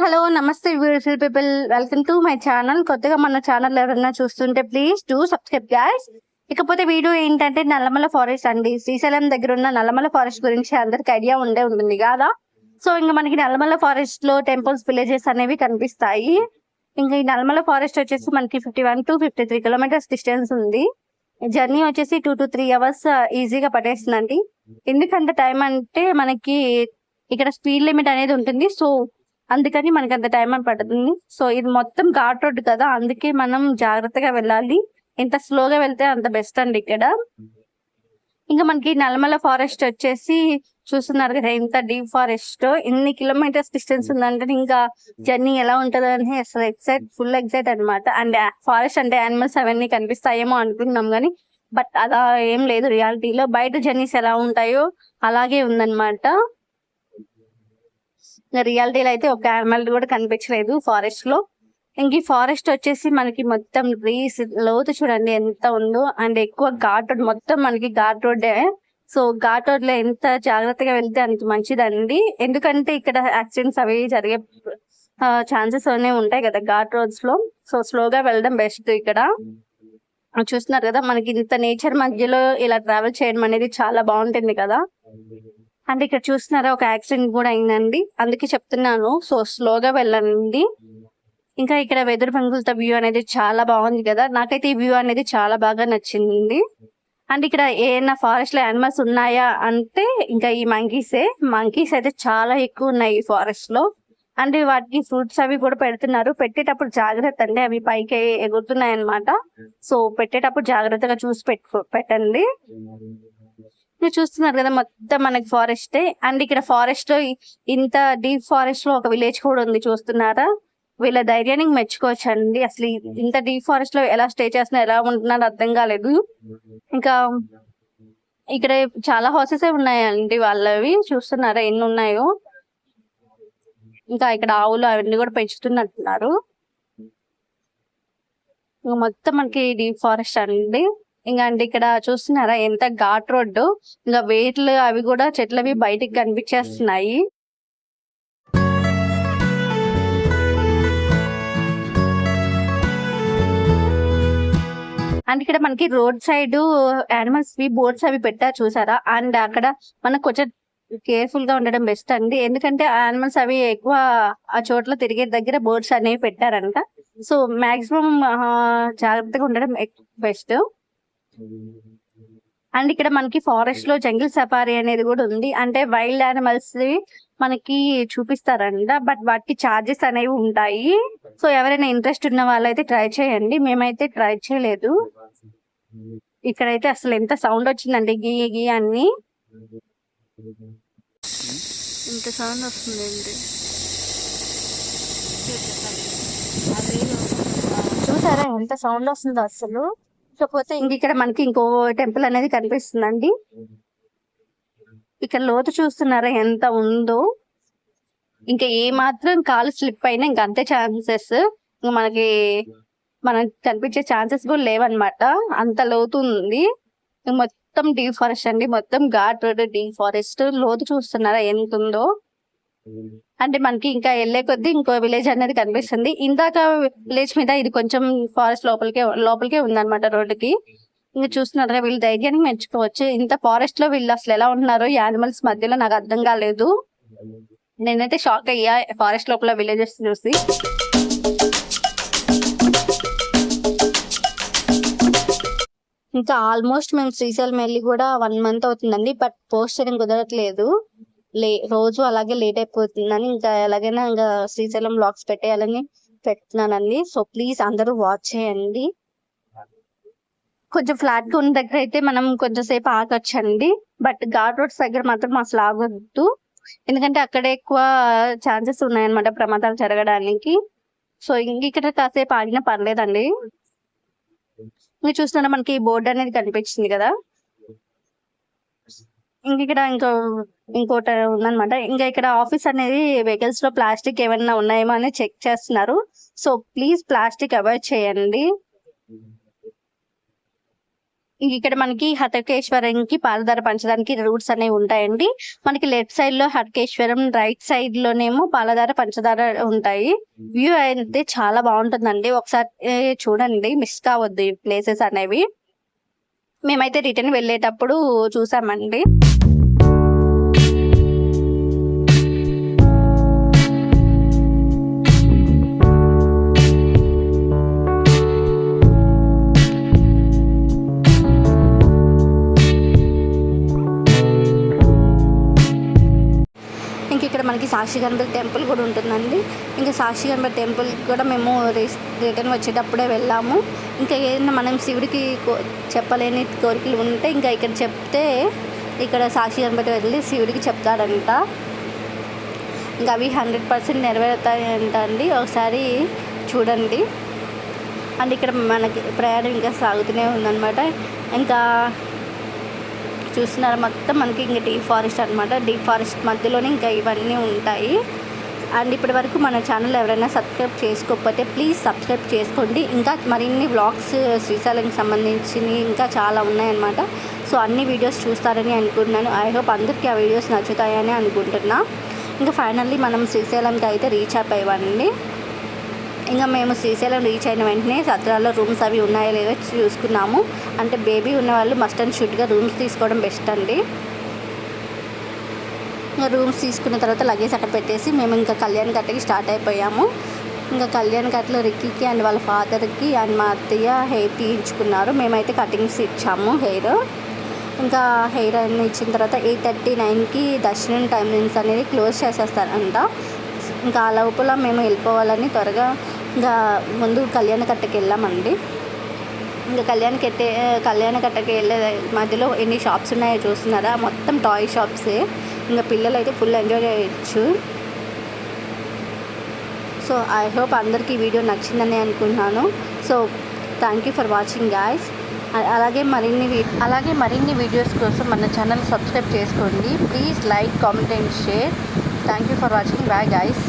Hello నమస్తే beautiful people, welcome to my channel. కొత్తగా మన ఛానల్ ఎవరైనా చూస్తుంటే ప్లీజ్ డూ సబ్స్క్రైబ్ గైస్. ఇకపోతే వీడియో ఏంటంటే నల్లమల ఫారెస్ట్ అండి. శ్రీశైలం దగ్గర ఉన్న నల్లమల ఫారెస్ట్ గురించి అందరికి ఐడియా ఉంటుంది కదా. సో ఇంకా మనకి నల్లమల ఫారెస్ట్ లో టెంపుల్స్, విలేజెస్ అనేవి కనిపిస్తాయి. ఇంకా ఈ నల్లమల ఫారెస్ట్ వచ్చేసి మనకి 51 to 53 కిలోమీటర్స్ డిస్టెన్స్ ఉంది. జర్నీ వచ్చేసి 2 to 3 అవర్స్ ఈజీగా పట్టేస్తుందండి. ఎందుకంత టైం అంటే మనకి ఇక్కడ స్పీడ్ లిమిట్ అనేది ఉంటుంది. సో అందుకని మనకి అంత టైం అని పడుతుంది. సో ఇది మొత్తం ఘాట్ రోడ్ కదా, అందుకే మనం జాగ్రత్తగా వెళ్ళాలి. ఎంత స్లోగా వెళ్తే అంత బెస్ట్ అండి ఇక్కడ. ఇంకా మనకి నల్లమల ఫారెస్ట్ వచ్చేసి చూస్తున్నారు కదా, ఎంత డీప్ ఫారెస్ట్, ఎన్ని కిలోమీటర్స్ డిస్టెన్స్ ఉందంటే ఇంకా జర్నీ ఎలా ఉంటదని అసలు ఫుల్ ఎక్సైట్ అనమాట. అండ్ ఫారెస్ట్ అంటే యానిమల్స్ అవన్నీ కనిపిస్తాయేమో అనుకున్నాం కానీ బట్ అలా ఏం లేదు. రియాలిటీలో బయట జర్నీస్ ఎలా ఉంటాయో అలాగే ఉందన్నమాట. రియాలిటీలో అయితే ఒక యానిమల్ కూడా కనిపించలేదు ఫారెస్ట్ లో. ఇంక ఈ ఫారెస్ట్ వచ్చేసి మనకి మొత్తం ట్రీస్, లోతు చూడండి ఎంత ఉందో. అండ్ ఎక్కువ ఘాట్ రోడ్, మొత్తం మనకి ఘాట్ రోడ్డే. సో ఘాట్ రోడ్ లో ఎంత జాగ్రత్తగా వెళ్తే అంత మంచిదండి. ఎందుకంటే ఇక్కడ యాక్సిడెంట్స్ అవి జరిగే ఛాన్సెస్ అనేవి ఉంటాయి కదా ఘాట్ రోడ్స్ లో. సో స్లోగా వెళ్ళడం బెస్ట్. ఇక్కడ చూస్తున్నారు కదా, మనకి ఇంత నేచర్ మధ్యలో ఇలా ట్రావెల్ చేయడం అనేది చాలా బాగుంటుంది కదా. అంటే ఇక్కడ చూస్తున్నారా, ఒక యాక్సిడెంట్ కూడా అయిందండి, అందుకే చెప్తున్నాను. సో స్లోగా వెళ్ళండి. ఇంకా ఇక్కడ వెదురు బంగులతో వ్యూ అనేది చాలా బాగుంది కదా. నాకైతే ఈ వ్యూ అనేది చాలా బాగా నచ్చింది. అండ్ ఇక్కడ ఏమైనా ఫారెస్ట్ లో యానిమల్స్ ఉన్నాయా అంటే ఇంకా ఈ మంకీస్ అయితే చాలా ఎక్కువ ఉన్నాయి ఈ ఫారెస్ట్ లో. అంటే వాటికి ఫ్రూట్స్ అవి కూడా పెడుతున్నారు. పెట్టేటప్పుడు జాగ్రత్త అండి, అవి పైకి ఎగురుతున్నాయి అనమాట. సో పెట్టేటప్పుడు జాగ్రత్తగా చూసి పెట్టండి. మీరు చూస్తున్నారు కదా, మొత్తం మనకి ఫారెస్టే. అండ్ ఇక్కడ ఫారెస్ట్ లో ఇంత డీప్ ఫారెస్ట్ లో ఒక విలేజ్ కూడా ఉంది, చూస్తున్నారా. వీళ్ళ ధైర్యానికి మెచ్చుకోవచ్చు అండి. అసలు ఇంత డీప్ ఫారెస్ట్ లో ఎలా స్టే చేస్తున్నారు, ఎలా ఉంటున్నారు అర్థం కాలేదు. ఇంకా ఇక్కడ చాలా హౌసెస్ ఉన్నాయండి వాళ్ళవి, చూస్తున్నారా ఎన్ని ఉన్నాయో. ఇంకా ఇక్కడ ఆవులు అవన్నీ కూడా పెంచుతున్నట్టున్నారు. ఇంకా మొత్తం మనకి డీప్ ఫారెస్ట్ అండి. ఇంకా అంటే ఇక్కడ చూస్తున్నారా ఎంత ఘాట్ రోడ్డు. ఇంకా వేట్లు అవి కూడా చెట్లవి బయటికి కనిపించేస్తున్నాయి. అండ్ ఇక్కడ మనకి రోడ్ సైడ్ యానిమల్స్ వి బోర్డ్స్ అవి పెట్టారు చూసారా. అండ్ అక్కడ మనకు కొంచెం కేర్ఫుల్ గా ఉండడం బెస్ట్ అండి. ఎందుకంటే యానిమల్స్ అవి ఎక్కువ ఆ చోట్ల తిరిగే దగ్గర బోర్డ్స్ అనేవి పెట్టారంట. సో మాక్సిమం జాగ్రత్తగా ఉండడం బెస్ట్. అండ్ ఇక్కడ మనకి ఫారెస్ట్ లో జంగిల్ సఫారీ అనేది కూడా ఉంది. అంటే వైల్డ్ యానిమల్స్ మనకి చూపిస్తారంట, బట్ వాటికి చార్జెస్ అనేవి ఉంటాయి. సో ఎవరైనా ఇంట్రెస్ట్ ఉన్న వాళ్ళైతే ట్రై చేయండి. మేమైతే ట్రై చేయలేదు. ఇక్కడైతే అసలు ఎంత సౌండ్ వచ్చిందండి, గీ గీ అని ఎంత సౌండ్ వస్తుందండి. చూసారా ఎంత సౌండ్ వస్తుందో అసలు. కాకపోతే ఇక్కడ మనకి ఇంకో టెంపుల్ అనేది కనిపిస్తుందండి. ఇక్కడ లోతు చూస్తున్నారా ఎంత ఉందో. ఇంకా ఏ మాత్రం కాలు స్లిప్ అయినా ఇంకా అంతే ఛాన్సెస్. ఇంకా మనకి కనిపించే ఛాన్సెస్ కూడా లేవన్నమాట, అంత లోతు ఉంది. మొత్తం డీప్ ఫారెస్ట్ అండి, మొత్తం ఘాట్ రోడ్ డీప్ ఫారెస్ట్. లోతు చూస్తున్నారా ఎంత ఉందో. అంటే మనకి ఇంకా వెళ్లే కొద్దీ ఇంకో విలేజ్ అనేది కనిపిస్తుంది. ఇందాక విలేజ్ మీద ఇది కొంచెం ఫారెస్ట్ లోపలికే ఉందన్నమాట రోడ్డుకి. ఇంకా చూస్తున్నారా, వీళ్ళు ధైర్యాన్ని మెచ్చుకోవచ్చు. ఇంత ఫారెస్ట్ లో వీళ్ళు అసలు ఎలా ఉంటున్నారో యానిమల్స్ మధ్యలో నాకు అర్థం కాలేదు. నేనైతే షాక్ అయ్యా ఫారెస్ట్ లోపల విలేజెస్ చూసి. ఇంకా ఆల్మోస్ట్ మేము శ్రీశైలం వెళ్ళి కూడా 1 month అవుతుందండి, బట్ పోస్ట్ చేయడం కుదరట్లేదు. రోజు అలాగే లేట్ అయిపోతుందని ఇంకా ఎలాగైనా ఇంకా శ్రీశైలం వ్లాగ్స్ పెట్టేయాలని పెడుతున్నానండి. సో ప్లీజ్ అందరూ వాచ్ చేయండి. కొంచెం ఫ్లాట్ గా ఉన్న దగ్గర అయితే మనం కొంచెం సేపు ఆగొచ్చండి, బట్ ఘాట్ రోడ్స్ దగ్గర మాత్రం అసలు ఆగొద్దు. ఎందుకంటే అక్కడ ఎక్కువ ఛాన్సెస్ ఉన్నాయన్నమాట ప్రమాదాలు జరగడానికి. సో ఇక్కడ కాసేపు ఆగినా పర్లేదండి. మీరు చూస్తున్నా మనకి బోర్డు అనేది కనిపించింది కదా. ఇక్కడ ఇంకోటి ఉందన్నమాట. ఇంకా ఇక్కడ ఆఫీస్ అనేది వెహికల్స్ లో ప్లాస్టిక్ ఏమైనా ఉన్నాయేమో అని చెక్ చేస్తున్నారు. సో ప్లీజ్ ప్లాస్టిక్ అవాయిడ్ చేయండి. ఇక్కడ మనకి హటకేశ్వరంకి పాలధార పంచడానికి రూట్స్ అనేవి ఉంటాయండి. మనకి లెఫ్ట్ సైడ్ లో హటకేశ్వరం, రైట్ సైడ్ లోనేమో పాలధార పంచదార ఉంటాయి. వ్యూ అయితే చాలా బాగుంటుందండి. ఒకసారి చూడండి, మిస్ కావద్దు ఈ ప్లేసెస్ అనేవి. మేమైతే రిటర్న్ వెళ్ళేటప్పుడు చూసామండి. ఇక్కడ మనకి సాక్షి గణపతి టెంపుల్ కూడా ఉంటుందండి. ఇంకా సాక్షి గణపతి టెంపుల్ కూడా మేము రిటర్న్ వచ్చేటప్పుడే వెళ్ళాము. ఇంకా ఏదైనా మనం శివుడికి చెప్పలేని కోరికలు ఉంటే ఇంకా ఇక్కడ చెప్తే ఇక్కడ సాక్షి గణపతి వెళ్ళి శివుడికి చెప్తాడంట. ఇంకా అవి 100% నెరవేరుతాయంట అండి. ఒకసారి చూడండి. అండ్ ఇక్కడ మనకి ప్రయాణం ఇంకా సాగుతూనే ఉందన్నమాట. ఇంకా చూస్తున్నారు మొత్తం మనకి ఇంకా డీప్ ఫారెస్ట్ అనమాట. డీప్ ఫారెస్ట్ మధ్యలోనే ఇంకా ఇవన్నీ ఉంటాయి. అండ్ ఇప్పటి వరకు మన ఛానల్ ఎవరైనా సబ్స్క్రైబ్ చేసుకోకపోతే ప్లీజ్ సబ్స్క్రైబ్ చేసుకోండి. ఇంకా మరిన్ని వ్లాగ్స్ శ్రీశైలంకి సంబంధించినవి ఇంకా చాలా ఉన్నాయన్నమాట. సో అన్ని వీడియోస్ చూస్తారని అనుకుంటున్నాను. ఐ హోప్ అందరికీ ఆ వీడియోస్ నచ్చుతాయని అనుకుంటున్నా. ఇంకా ఫైనల్లీ మనం శ్రీశైలంకి అయితే రీచ్ అయిపోయామండి. ఇంకా మేము శ్రీశైలం రీచ్ అయిన వెంటనే సత్రాల్లో రూమ్స్ అవి ఉన్నాయో లేదో చూసుకున్నాము. అంటే బేబీ ఉన్న వాళ్ళు మస్ట్ అండ్ షుడ్గా రూమ్స్ తీసుకోవడం బెస్ట్ అండి. ఇంకా రూమ్స్ తీసుకున్న తర్వాత లగేజ్ అక్కడ పెట్టేసి మేము ఇంకా కళ్యాణ్ కట్టకి స్టార్ట్ అయిపోయాము. ఇంకా కళ్యాణ్ కట్టలో రిక్కీకి అండ్ వాళ్ళ ఫాదర్కి అండ్ మా అత్తయ్య హెయిర్ తీయించుకున్నారు. మేమైతే కటింగ్స్ ఇచ్చాము హెయిర్. ఇంకా హెయిర్ అన్నీ ఇచ్చిన తర్వాత 8:39కి దర్శనం టైమింగ్స్ అనేది క్లోజ్ చేసేస్తారంట. ఇంకా ఆ లోపల మేము వెళ్ళిపోవాలని త్వరగా ఇంకా ముందు కళ్యాణ కట్టకి వెళ్ళామండి. ఇంకా కళ్యాణ కట్టకి వెళ్ళే మధ్యలో ఎన్ని షాప్స్ ఉన్నాయో చూస్తున్నారా, మొత్తం టాయ్ షాప్సే. ఇంకా పిల్లలు అయితే ఫుల్ ఎంజాయ్ చేయొచ్చు. సో ఐ హోప్ అందరికీ ఈ వీడియో నచ్చిందని అనుకుంటున్నాను. So thank you for watching guys. అలాగే మరిన్ని వీడియోస్ కోసం మన ఛానల్ సబ్స్క్రైబ్ చేసుకోండి. Please like, comment and share. Thank you for watching. Bye guys.